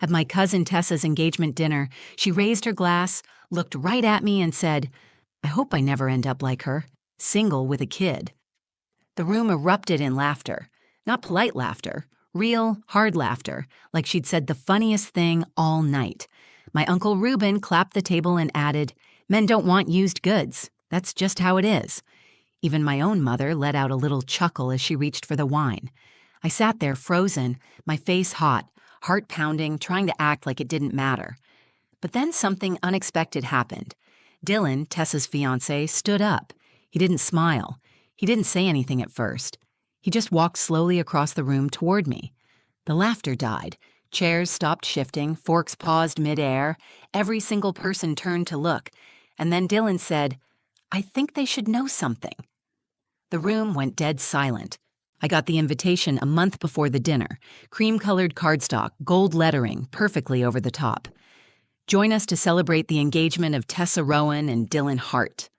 At my cousin Tessa's engagement dinner, she raised her glass, looked right at me and said, "I hope I never end up like her, single with a kid." The room erupted in laughter. Not polite laughter, real, hard laughter, like she'd said the funniest thing all night. My Uncle Reuben clapped the table and added, "Men don't want used goods. That's just how it is." Even my own mother let out a little chuckle as she reached for the wine. I sat there frozen, my face hot, heart pounding, trying to act like it didn't matter. But then something unexpected happened. Dylan, Tessa's fiancé, stood up. He didn't smile. He didn't say anything at first. He just walked slowly across the room toward me. The laughter died. Chairs stopped shifting, forks paused midair. Every single person turned to look. And then Dylan said, "I think they should know something." The room went dead silent. I got the invitation a month before the dinner. Cream-colored cardstock, gold lettering, perfectly over the top. Join us to celebrate the engagement of Tessa Rowan and Dylan Hart.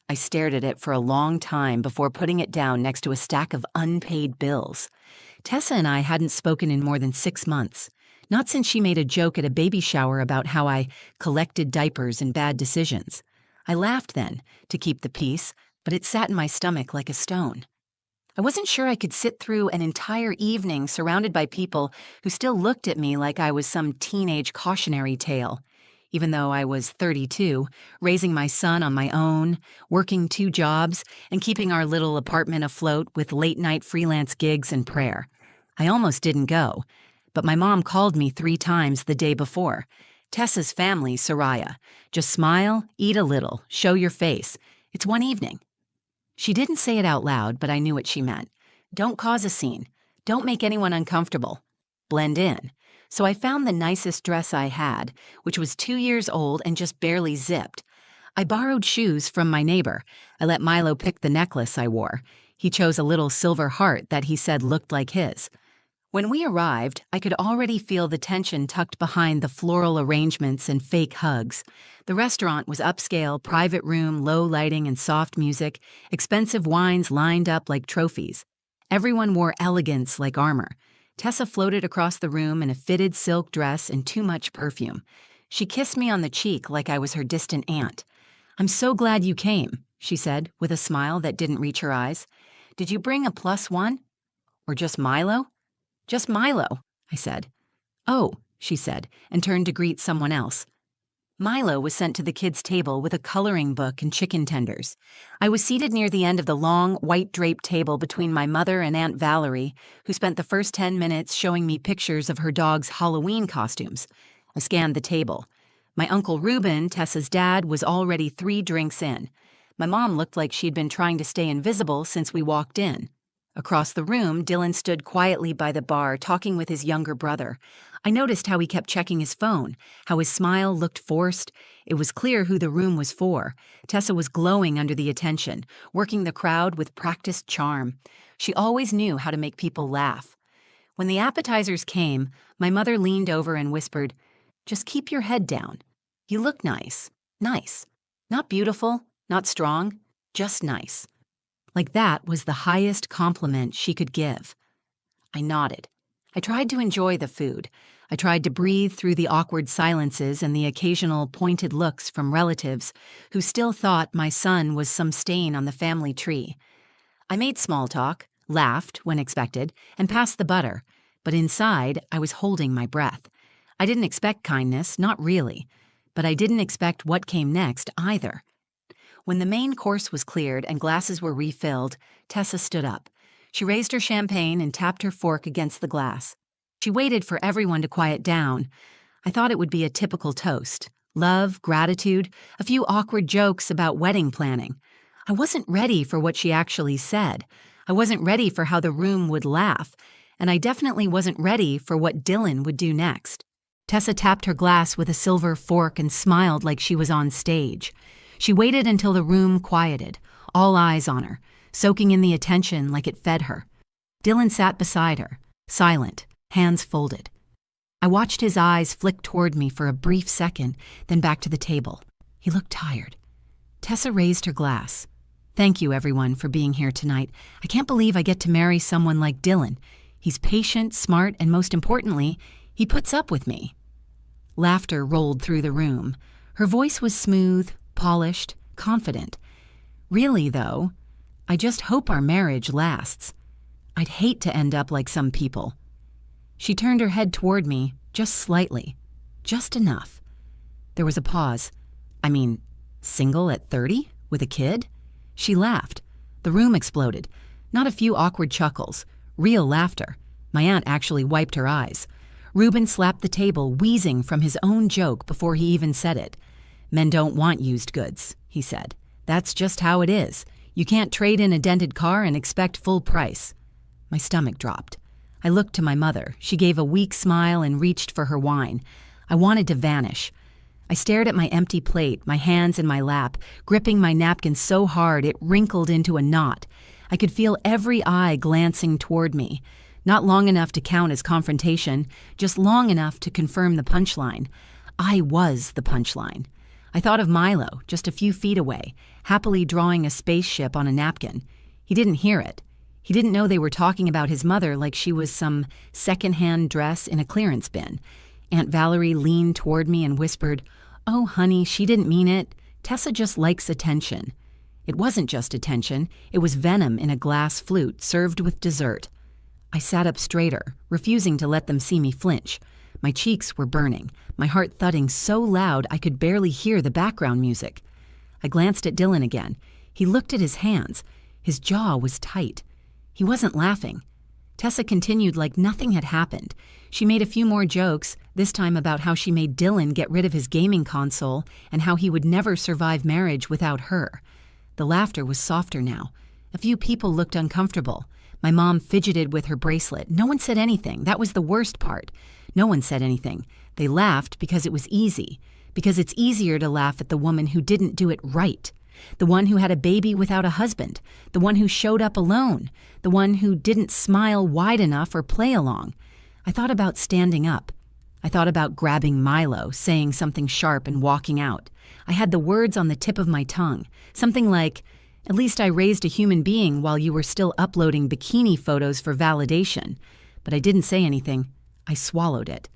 I stared at it for a long time before putting it down next to a stack of unpaid bills. Tessa and I hadn't spoken in more than 6 months. Not since she made a joke at a baby shower about how I collected diapers and bad decisions. I laughed then, to keep the peace, but it sat in my stomach like a stone. I wasn't sure I could sit through an entire evening surrounded by people who still looked at me like I was some teenage cautionary tale. Even though I was 32, raising my son on my own, working 2 jobs, and keeping our little apartment afloat with late-night freelance gigs and prayer. I almost didn't go, but my mom called me 3 times the day before. "Tessa's family, Soraya. Just smile, eat a little, show your face. It's one evening." She didn't say it out loud, but I knew what she meant. Don't cause a scene. Don't make anyone uncomfortable. Blend in. So I found the nicest dress I had, which was 2 years old and just barely zipped. I borrowed shoes from my neighbor. I let Milo pick the necklace I wore. He chose a little silver heart that he said looked like his. When we arrived, I could already feel the tension tucked behind the floral arrangements and fake hugs. The restaurant was upscale, private room, low lighting and soft music, expensive wines lined up like trophies. Everyone wore elegance like armor. Tessa floated across the room in a fitted silk dress and too much perfume. She kissed me on the cheek like I was her distant aunt. "I'm so glad you came," she said, with a smile that didn't reach her eyes. "Did you bring a +1? Or just Milo?" "Just Milo," I said. "Oh," she said, and turned to greet someone else. Milo was sent to the kids' table with a coloring book and chicken tenders. I was seated near the end of the long, white-draped table between my mother and Aunt Valerie, who spent the first 10 minutes showing me pictures of her dog's Halloween costumes. I scanned the table. My Uncle Reuben, Tessa's dad, was already 3 drinks in. My mom looked like she'd been trying to stay invisible since we walked in. Across the room, Dylan stood quietly by the bar, talking with his younger brother. I noticed how he kept checking his phone, how his smile looked forced. It was clear who the room was for. Tessa was glowing under the attention, working the crowd with practiced charm. She always knew how to make people laugh. When the appetizers came, my mother leaned over and whispered, "Just keep your head down. You look nice. Nice. Not beautiful, not strong, just nice." Like that was the highest compliment she could give. I nodded. I tried to enjoy the food. I tried to breathe through the awkward silences and the occasional pointed looks from relatives who still thought my son was some stain on the family tree. I made small talk, laughed when expected, and passed the butter, but inside I was holding my breath. I didn't expect kindness, not really, but I didn't expect what came next either. When the main course was cleared and glasses were refilled, Tessa stood up. She raised her champagne and tapped her fork against the glass. She waited for everyone to quiet down. I thought it would be a typical toast. Love, gratitude, a few awkward jokes about wedding planning. I wasn't ready for what she actually said. I wasn't ready for how the room would laugh, and I definitely wasn't ready for what Dylan would do next. Tessa tapped her glass with a silver fork and smiled like she was on stage. She waited until the room quieted, all eyes on her, soaking in the attention like it fed her. Dylan sat beside her, silent, hands folded. I watched his eyes flick toward me for a brief second, then back to the table. He looked tired. Tessa raised her glass. "Thank you, everyone, for being here tonight. I can't believe I get to marry someone like Dylan. He's patient, smart, and most importantly, He puts up with me." Laughter rolled through the room. Her voice was smooth, polished, confident. "Really, though, I just hope our marriage lasts. I'd hate to end up like some people." She turned her head toward me, just slightly, just enough. There was a pause. "I mean, single at 30? With a kid?" She laughed. The room exploded. Not a few awkward chuckles. Real laughter. My aunt actually wiped her eyes. Reuben slapped the table, wheezing from his own joke before he even said it. "Men don't want used goods," he said. "That's just how it is. You can't trade in a dented car and expect full price." My stomach dropped. I looked to my mother. She gave a weak smile and reached for her wine. I wanted to vanish. I stared at my empty plate, my hands in my lap, gripping my napkin so hard it wrinkled into a knot. I could feel every eye glancing toward me. Not long enough to count as confrontation, just long enough to confirm the punchline. I was the punchline. I thought of Milo, just a few feet away, happily drawing a spaceship on a napkin. He didn't hear it. He didn't know they were talking about his mother like she was some second-hand dress in a clearance bin. Aunt Valerie leaned toward me and whispered, "Oh, honey, she didn't mean it. Tessa just likes attention." It wasn't just attention. It was venom in a glass flute served with dessert. I sat up straighter, refusing to let them see me flinch. My cheeks were burning, my heart thudding so loud I could barely hear the background music. I glanced at Dylan again. He looked at his hands. His jaw was tight. He wasn't laughing. Tessa continued like nothing had happened. She made a few more jokes, this time about how she made Dylan get rid of his gaming console and how he would never survive marriage without her. The laughter was softer now. A few people looked uncomfortable. My mom fidgeted with her bracelet. No one said anything. That was the worst part. No one said anything. They laughed because it was easy. Because it's easier to laugh at the woman who didn't do it right. The one who had a baby without a husband. The one who showed up alone. The one who didn't smile wide enough or play along. I thought about standing up. I thought about grabbing Milo, saying something sharp and walking out. I had the words on the tip of my tongue. Something like, "At least I raised a human being while you were still uploading bikini photos for validation." But I didn't say anything. I swallowed it.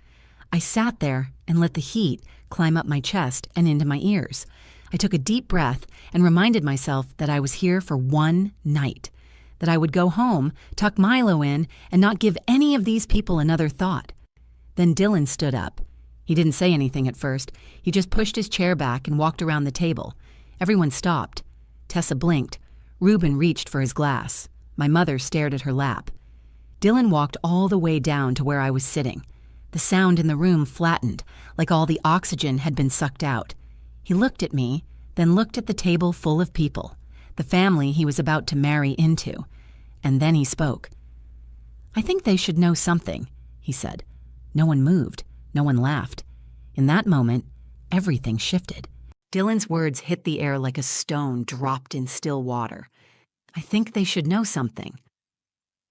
I sat there and let the heat climb up my chest and into my ears. I took a deep breath and reminded myself that I was here for one night, that I would go home, tuck Milo in, and not give any of these people another thought. Then Dylan stood up. He didn't say anything at first. He just pushed his chair back and walked around the table. Everyone stopped. Tessa blinked. Reuben reached for his glass. My mother stared at her lap. Dylan walked all the way down to where I was sitting. The sound in the room flattened, like all the oxygen had been sucked out. He looked at me, then looked at the table full of people, the family he was about to marry into. And then he spoke. "I think they should know something," he said. No one moved. No one laughed. In that moment, everything shifted. Dylan's words hit the air like a stone dropped in still water. "I think they should know something."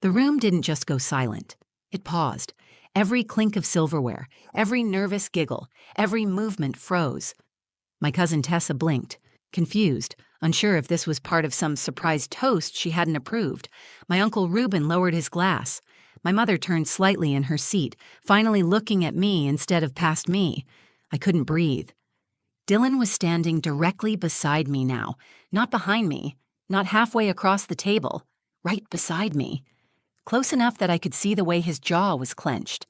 The room didn't just go silent. It paused. Every clink of silverware, every nervous giggle, every movement froze. My cousin Tessa blinked, confused, unsure if this was part of some surprise toast she hadn't approved. My Uncle Reuben lowered his glass. My mother turned slightly in her seat, finally looking at me instead of past me. I couldn't breathe. Dylan was standing directly beside me now, not behind me, not halfway across the table, right beside me. Close enough that I could see the way his jaw was clenched.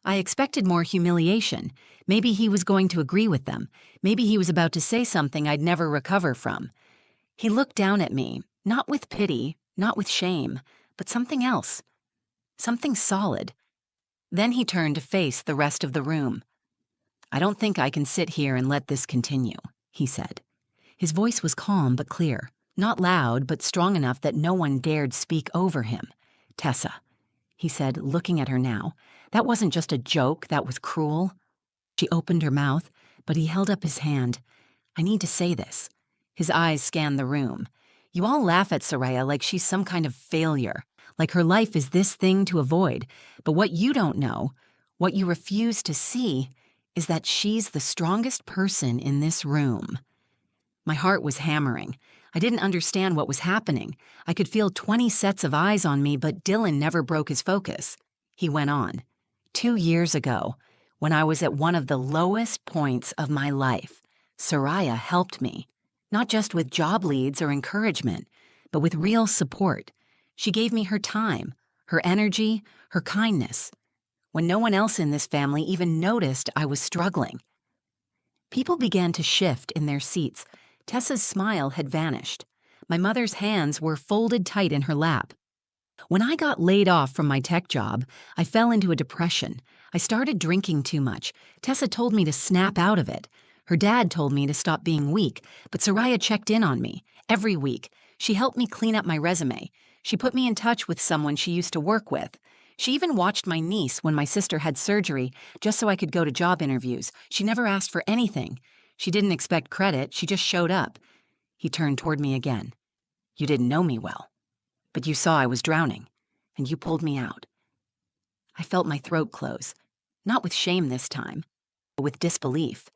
I expected more humiliation. Maybe he was going to agree with them. Maybe he was about to say something I'd never recover from. He looked down at me, not with pity, not with shame, but something else. Something solid. Then he turned to face the rest of the room. "I don't think I can sit here and let this continue," he said. His voice was calm but clear, not loud but strong enough that no one dared speak over him. "Tessa," he said, looking at her now. "That wasn't just a joke, that was cruel." She opened her mouth, but he held up his hand. "I need to say this." His eyes scanned the room. "You all laugh at Soraya like she's some kind of failure, like her life is this thing to avoid. But what you don't know, what you refuse to see, is that she's the strongest person in this room." My heart was hammering. I didn't understand what was happening. I could feel 20 sets of eyes on me, but Dylan never broke his focus. He went on. 2 years ago, When I was at one of the lowest points of my life, Soraya helped me, not just with job leads or encouragement, but with real support. She gave me her time, her energy, her kindness, when no one else in this family even noticed I was struggling. People began to shift in their seats. Tessa's smile had vanished. My mother's hands were folded tight in her lap. When I got laid off from my tech job, I fell into a depression. I started drinking too much. Tessa told me to snap out of it. Her dad told me to stop being weak, but Soraya checked in on me every week. She helped me clean up my resume. She put me in touch with someone she used to work with. She even watched my niece when my sister had surgery, just so I could go to job interviews. She never asked for anything. She didn't expect credit, she just showed up. He turned toward me again. You didn't know me well, but you saw I was drowning, and you pulled me out. I felt my throat close, not with shame this time, but with disbelief.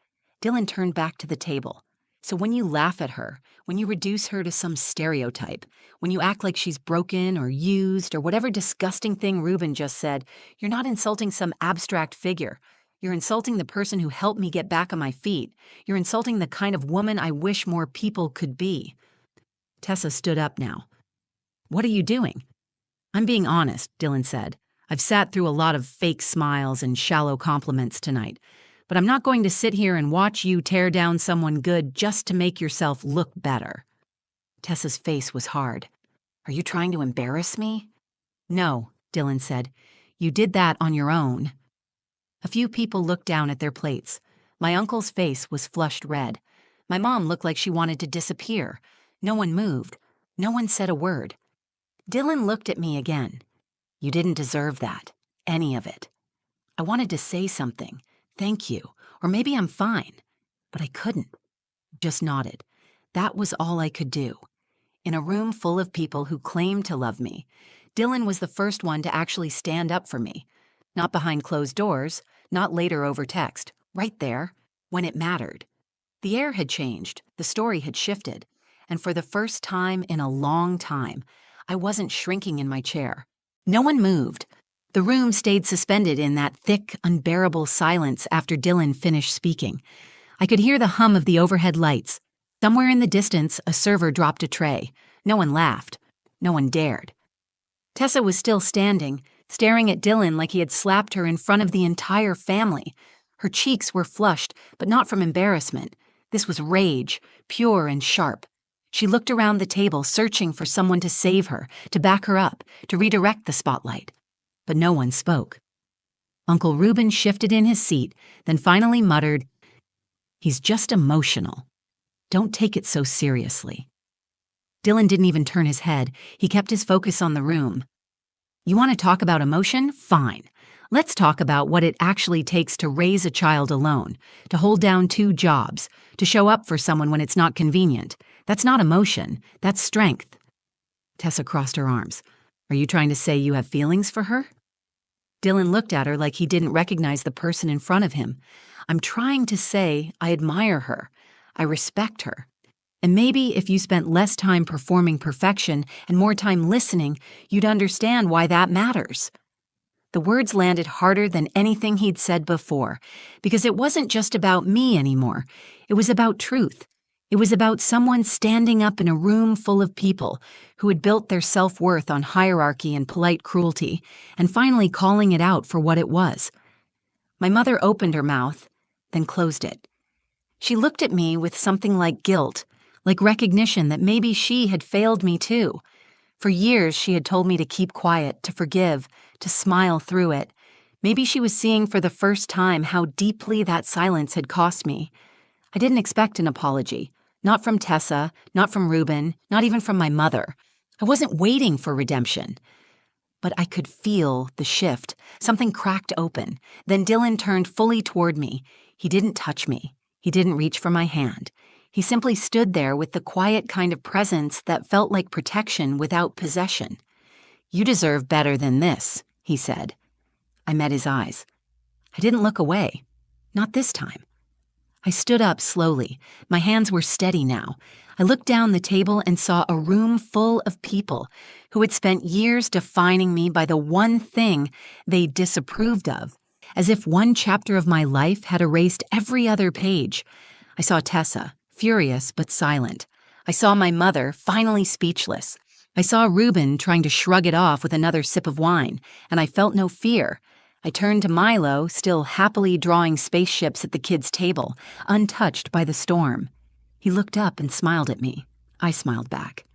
Dylan turned back to the table. So when you laugh at her, when you reduce her to some stereotype, when you act like she's broken or used or whatever disgusting thing Ruben just said, you're not insulting some abstract figure. You're insulting the person who helped me get back on my feet. You're insulting the kind of woman I wish more people could be. Tessa stood up now. What are you doing? I'm being honest, Dylan said. I've sat through a lot of fake smiles and shallow compliments tonight. But I'm not going to sit here and watch you tear down someone good just to make yourself look better. Tessa's face was hard. Are you trying to embarrass me? No, Dylan said. You did that on your own. A few people looked down at their plates. My uncle's face was flushed red. My mom looked like she wanted to disappear. No one moved. No one said a word. Dylan looked at me again. You didn't deserve that. Any of it. I wanted to say something. Thank you, or maybe I'm fine. But I couldn't. Just nodded. That was all I could do. In a room full of people who claimed to love me, Dylan was the first one to actually stand up for me. Not behind closed doors, not later over text. Right there, when it mattered. The air had changed, the story had shifted, and for the first time in a long time, I wasn't shrinking in my chair. No one moved. The room stayed suspended in that thick, unbearable silence after Dylan finished speaking. I could hear the hum of the overhead lights. Somewhere in the distance, a server dropped a tray. No one laughed. No one dared. Tessa was still standing, staring at Dylan like he had slapped her in front of the entire family. Her cheeks were flushed, but not from embarrassment. This was rage, pure and sharp. She looked around the table, searching for someone to save her, to back her up, to redirect the spotlight. But no one spoke. Uncle Ruben shifted in his seat, then finally muttered, "He's just emotional. Don't take it so seriously." Dylan didn't even turn his head. He kept his focus on the room. You want to talk about emotion? Fine. Let's talk about what it actually takes to raise a child alone, to hold down 2 jobs, to show up for someone when it's not convenient. That's not emotion. That's strength. Tessa crossed her arms. Are you trying to say you have feelings for her? Dylan looked at her like he didn't recognize the person in front of him. I'm trying to say I admire her. I respect her. And maybe if you spent less time performing perfection and more time listening, you'd understand why that matters. The words landed harder than anything he'd said before, because it wasn't just about me anymore. It was about truth. It was about someone standing up in a room full of people who had built their self-worth on hierarchy and polite cruelty, and finally calling it out for what it was. My mother opened her mouth, then closed it. She looked at me with something like guilt, like recognition that maybe she had failed me too. For years, she had told me to keep quiet, to forgive, to smile through it. Maybe she was seeing for the first time how deeply that silence had cost me. I didn't expect an apology. Not from Tessa, not from Ruben, not even from my mother. I wasn't waiting for redemption. But I could feel the shift. Something cracked open. Then Dylan turned fully toward me. He didn't touch me. He didn't reach for my hand. He simply stood there with the quiet kind of presence that felt like protection without possession. You deserve better than this, he said. I met his eyes. I didn't look away. Not this time. I stood up slowly. My hands were steady now. I looked down the table and saw a room full of people who had spent years defining me by the one thing they disapproved of. as if one chapter of my life had erased every other page. I saw Tessa, furious but silent. I saw my mother, finally speechless. I saw Reuben trying to shrug it off with another sip of wine, and I felt no fear. I turned to Milo, still happily drawing spaceships at the kids' table, untouched by the storm. He looked up and smiled at me. I smiled back.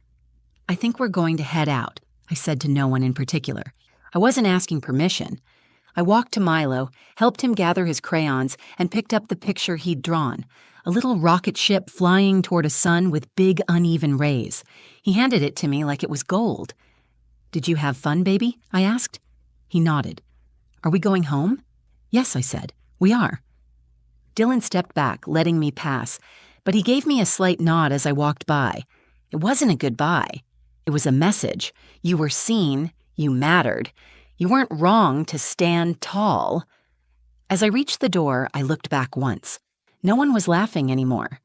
"I think we're going to head out," I said to no one in particular. I wasn't asking permission. I walked to Milo, helped him gather his crayons, and picked up the picture he'd drawn, a little rocket ship flying toward a sun with big, uneven rays. He handed it to me like it was gold. "Did you have fun, baby?" I asked. He nodded. "Are we going home?" "Yes," I said. "We are." Dylan stepped back, letting me pass, but he gave me a slight nod as I walked by. It wasn't a goodbye. It was a message. You were seen. You mattered. You weren't wrong to stand tall. As I reached the door, I looked back once. No one was laughing anymore.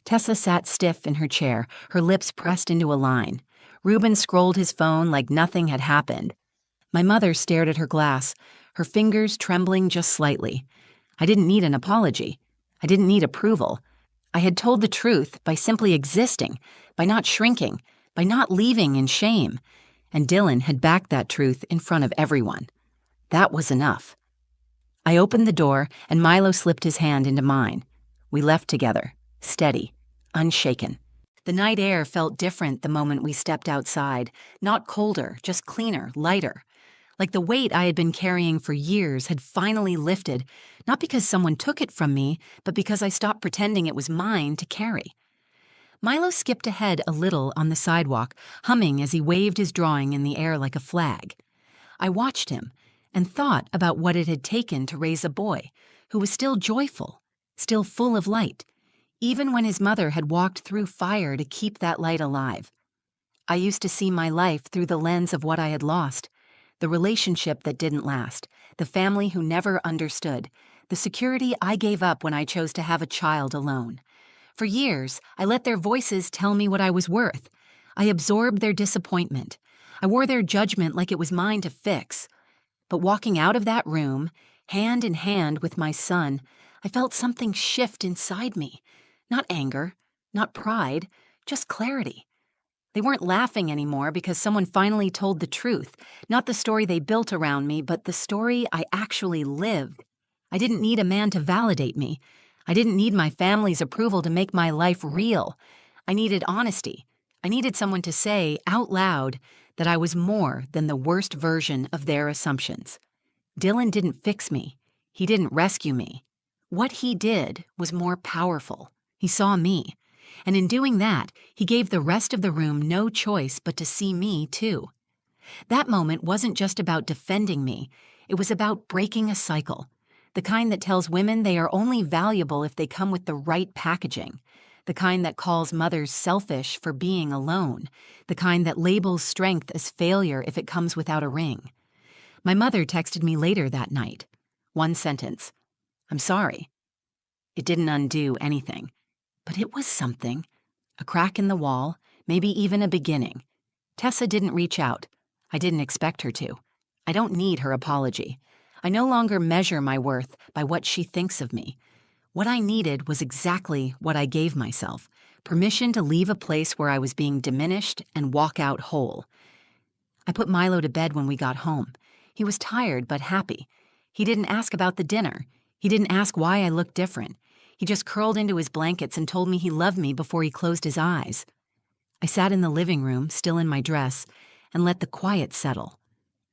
Tessa sat stiff in her chair, her lips pressed into a line. Reuben scrolled his phone like nothing had happened. My mother stared at her glass, her fingers trembling just slightly. I didn't need an apology. I didn't need approval. I had told the truth by simply existing, by not shrinking, by not leaving in shame. And Dylan had backed that truth in front of everyone. That was enough. I opened the door, and Milo slipped his hand into mine. We left together, steady, unshaken. The night air felt different the moment we stepped outside, not colder, just cleaner, lighter. Like the weight I had been carrying for years had finally lifted, not because someone took it from me, but because I stopped pretending it was mine to carry. Milo skipped ahead a little on the sidewalk, humming as he waved his drawing in the air like a flag. I watched him and thought about what it had taken to raise a boy who was still joyful, still full of light, even when his mother had walked through fire to keep that light alive. I used to see my life through the lens of what I had lost, the relationship that didn't last, the family who never understood, the security I gave up when I chose to have a child alone. For years, I let their voices tell me what I was worth. I absorbed their disappointment. I wore their judgment like it was mine to fix. But walking out of that room, hand in hand with my son, I felt something shift inside me. Not anger, not pride, just clarity. They weren't laughing anymore because someone finally told the truth, not the story they built around me, but the story I actually lived. I didn't need a man to validate me. I didn't need my family's approval to make my life real. I needed honesty. I needed someone to say out loud that I was more than the worst version of their assumptions. Dylan didn't fix me. He didn't rescue me. What he did was more powerful. He saw me. And in doing that, he gave the rest of the room no choice but to see me too. That moment wasn't just about defending me. It was about breaking a cycle. The kind that tells women they are only valuable if they come with the right packaging. The kind that calls mothers selfish for being alone. The kind that labels strength as failure if it comes without a ring. My mother texted me later that night. One sentence. "I'm sorry." It didn't undo anything. But it was something. A crack in the wall, maybe even a beginning. Tessa didn't reach out. I didn't expect her to. I don't need her apology. I no longer measure my worth by what she thinks of me. What I needed was exactly what I gave myself, permission to leave a place where I was being diminished and walk out whole. I put Milo to bed when we got home. He was tired but happy. He didn't ask about the dinner. He didn't ask why I looked different. He just curled into his blankets and told me he loved me before he closed his eyes. I sat in the living room, still in my dress, and let the quiet settle.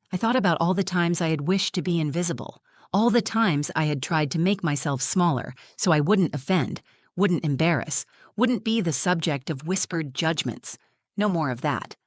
I thought about all the times I had wished to be invisible, all the times I had tried to make myself smaller so I wouldn't offend, wouldn't embarrass, wouldn't be the subject of whispered judgments. No more of that.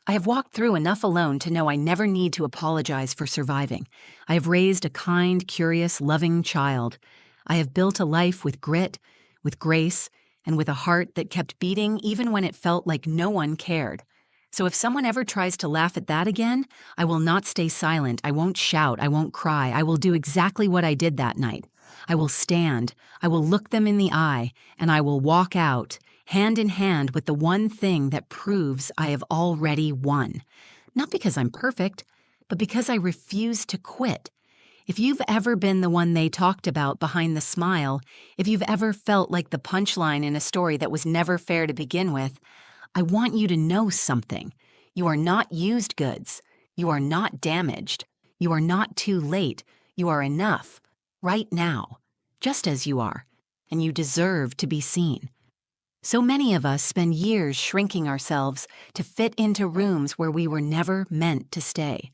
I have walked through enough alone to know I never need to apologize for surviving. I have raised a kind, curious, loving child. I have built a life with grit, with grace, and with a heart that kept beating even when it felt like no one cared. So if someone ever tries to laugh at that again, I will not stay silent, I won't shout, I won't cry, I will do exactly what I did that night. I will stand, I will look them in the eye, and I will walk out, hand in hand with the one thing that proves I have already won. Not because I'm perfect, but because I refuse to quit. If you've ever been the one they talked about behind the smile, if you've ever felt like the punchline in a story that was never fair to begin with, I want you to know something. You are not used goods. You are not damaged. You are not too late. You are enough, right now, just as you are, and you deserve to be seen. So many of us spend years shrinking ourselves to fit into rooms where we were never meant to stay.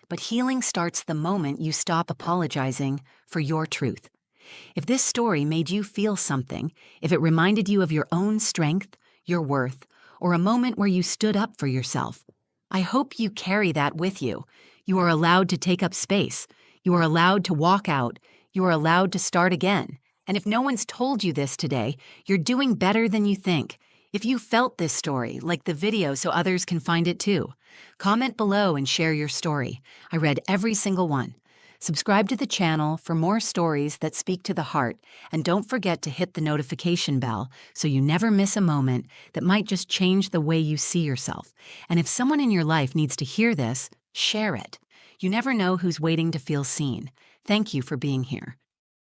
But healing starts the moment you stop apologizing for your truth. If this story made you feel something, if it reminded you of your own strength, your worth, or a moment where you stood up for yourself, I hope you carry that with you. You are allowed to take up space. You are allowed to walk out. You are allowed to start again. And if no one's told you this today, you're doing better than you think. If you felt this story, like the video so others can find it too. Comment below and share your story. I read every single one. Subscribe to the channel for more stories that speak to the heart, and don't forget to hit the notification bell so you never miss a moment that might just change the way you see yourself. And if someone in your life needs to hear this, share it. You never know who's waiting to feel seen. Thank you for being here.